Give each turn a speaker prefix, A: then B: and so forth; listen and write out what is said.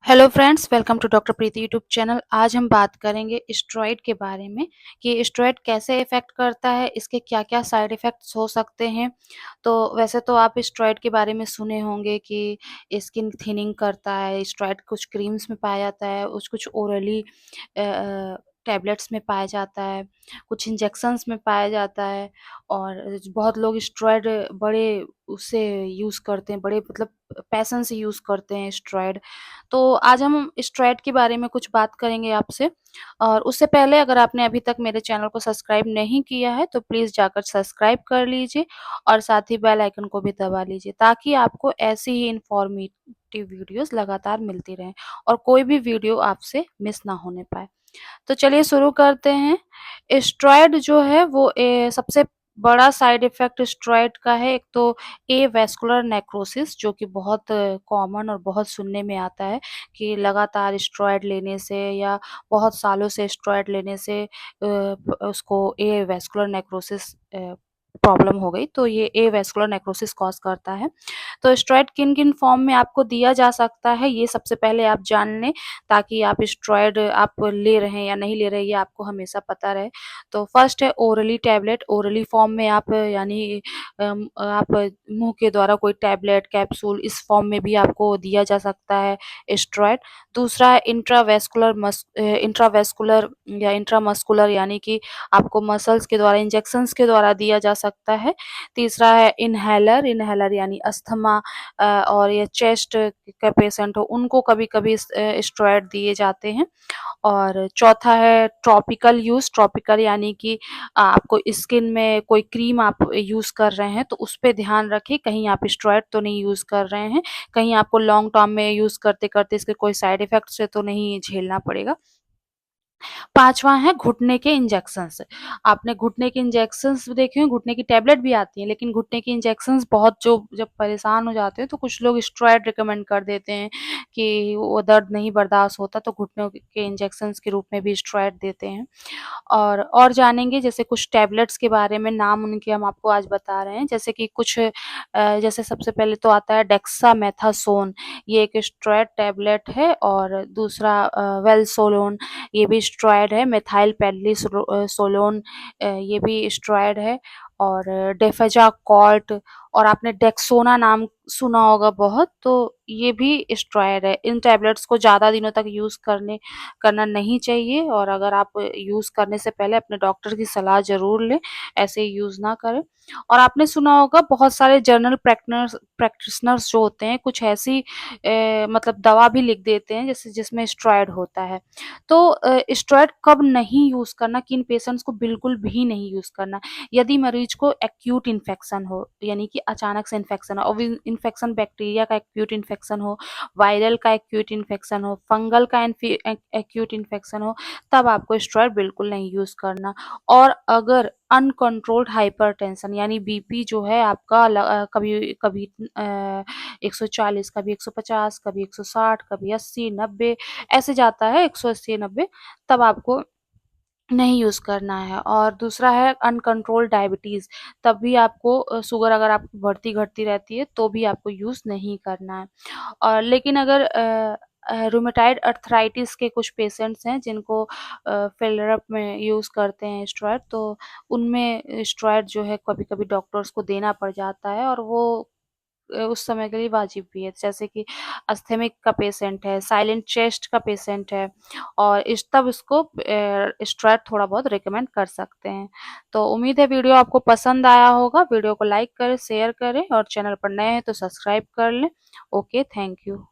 A: Hello friends, welcome to doctor Preeti YouTube channel. आज हम बात करेंगे स्टेरॉइड के बारे में कि स्टेरॉइड कैसे इफ़ेक्ट करता है, इसके क्या-क्या साइड इफ़ेक्ट्स हो सकते हैं। तो वैसे तो आप स्टेरॉइड के बारे में सुने होंगे कि स्किन थिनिंग करता है, स्टेरॉइड कुछ क्रीम्स में पाया जाता है, कुछ ओरली टैबलेट्स में पाया जाता है, कुछ इंजेक्शंस में पाया जाता है और बहुत लोग स्टेरॉइड बड़े उससे यूज़ करते हैं, बड़े मतलब पैशन से यूज़ करते हैं स्टेरॉइड। तो आज हम स्टेरॉइड के बारे में कुछ बात करेंगे आपसे और उससे पहले अगर आपने अभी तक मेरे चैनल को सब्सक्राइब नहीं किया है तो प्लीज़ जाकर सब्सक्राइब कर लीजिए और साथ ही बेल आइकन को भी दबा लीजिए ताकि आपको ऐसी ही इन्फॉर्मेटिव वीडियोस लगातार मिलती रहें और कोई भी वीडियो आपसे मिस ना होने पाए। तो चलिए शुरू करते हैं। स्टेरॉइड जो है वो सबसे बड़ा साइड इफ़ेक्ट स्टेरॉइड का है। एक तो एवास्कुलर नेक्रोसिस जो कि बहुत कॉमन और बहुत सुनने में आता है कि लगातार स्टेरॉइड लेने से या बहुत सालों से स्टेरॉइड लेने से उसको एवास्कुलर नेक्रोसिस प्रॉब्लम हो गई, तो ये एवास्कुलर नेक्रोसिस कॉज़ करता है। तो स्टेरॉइड किन-किन फॉर्म में आपको दिया जा सकता है, ये सबसे पहले आप जान लें ताकि आप स्टेरॉइड आप ले रहे हैं या नहीं ले रहे हैं, ये आपको हमेशा पता रहे। तो फर्स्ट है ओरली टैबलेट। ओरली फॉर्म में आप यानी आप मुँह के द्वारा कोई टैबलेट, कैप्सूल इस फॉर्म में भी आपको दिया जा सकता है स्टेरॉइड। दूसरा है इंट्रावेस्कुलर या इंट्रामस्कुलर यानी कि आपको मसल्स के द्वारा, इंजेक्शंस के द्वारा दिया जा सकता है। तीसरा है इन्हेलर। इन्हेलर यानी अस्थमा और या चेस्ट का पेशेंट हो, उनको कभी-कभी स्टेरॉइड दिए जाते हैं। और चौथा है टॉपिकल यूज़। टॉपिकल यानी कि आपको स्किन में कोई क्रीम आप यूज़ कर रहे हैं, तो उस पे ध्यान रखें, कहीं आप स्टेरॉइड तो नहीं यूज़ कर रहे हैं, कहीं आपको लॉन्ग टर्म में यूज़ करते-करते इसके कोई साइड इफ़ेक्ट से तो नहीं झेलना पड़ेगा। पाँचवाँ है घुटने के इंजेक्शंस। आपने घुटने के इंजेक्शंस देखे हों, घुटने की टैबलेट भी आती है, लेकिन घुटने की इंजेक्शंस बहुत जो जब परेशान हो जाते हैं, तो कुछ लोग स्टेरॉइड रिकमेंड कर देते हैं कि वो दर्द नहीं बर्दाश्त होता, तो घुटनों के इंजेक्शंस के रूप में भी स्टेरॉइड देते हैं। और जानेंगे जैसे कुछ टैबलेट्स के बारे में, नाम उनके हम आपको आज बता रहे हैं। जैसे कि कुछ जैसे सबसे पहले तो आता है डेक्सामेथासोन, ये एक स्टेरॉइड टैबलेट है और दूसरा वेलसोलोन, ये भी स्टेरॉइड है। सोलोन ये भी स्टेरॉइड है और डेफेजाकॉल्ट और आपने डेक्सोना नाम सुना होगा बहुत, तो ये भी स्टेरॉइड है। इन टैबलेट्स को ज़्यादा दिनों तक करना नहीं चाहिए और अगर आप यूज़ करने से पहले अपने डॉक्टर की सलाह ज़रूर लें, ऐसे ही यूज़ ना करें। और आपने सुना होगा बहुत सारे जनरल प्रैक्टिशनर्स जो होते हैं, कुछ ऐसी मतलब दवा भी लिख देते हैं जैसे जिसमें स्टेरॉइड होता है। तो स्टेरॉइड कब नहीं यूज़ करना, किन पेशेंट्स को बिल्कुल भी नहीं यूज़ करना, यदि मरीज को एक्यूट इन्फेक्शन हो, यानी कि अचानक से इन्फेक्शन हो, और वो इन्फेक्शन बैक्टीरिया का एक्यूट इन्फेक्शन हो, वायरल का एक्यूट इन्फेक्शन हो, फंगल का एक्यूट इन्फेक्शन हो, तब आपको स्टेरॉइड बिल्कुल नहीं यूज़ करना। और अगर अनकंट्रोल्ड हाइपरटेंशन यानी बीपी जो है आपका कभी कभी 140, कभी 150, कभी 160, कभी 80, 90 ऐसे जाता है, 180, 90, तब आपको नहीं यूज़ करना है। और दूसरा है अनकंट्रोल्ड डायबिटीज़, तब भी आपको शुगर अगर आपकी बढ़ती-घटती रहती है, तो भी आपको यूज़ नहीं करना है। और लेकिन अगर रूमेटाइड अर्थराइटिस के कुछ पेशेंट्स हैं जिनको फ़िलर अप में यूज़ करते हैं स्टेरॉइड, तो उनमें स्टेरॉइड जो है कभी-कभी डॉक्टर्स को देना पड़ जाता है और वो उस समय के लिए वाजिब भी है। जैसे कि अस्थमिक का पेशेंट है, साइलेंट चेस्ट का पेशेंट है और तब इसको स्टेरॉइड थोड़ा बहुत रिकमेंड कर सकते हैं। तो उम्मीद है वीडियो आपको पसंद आया होगा। वीडियो को लाइक करें, शेयर करें और चैनल पर नए हैं तो सब्सक्राइब कर लें। Okay, thank you.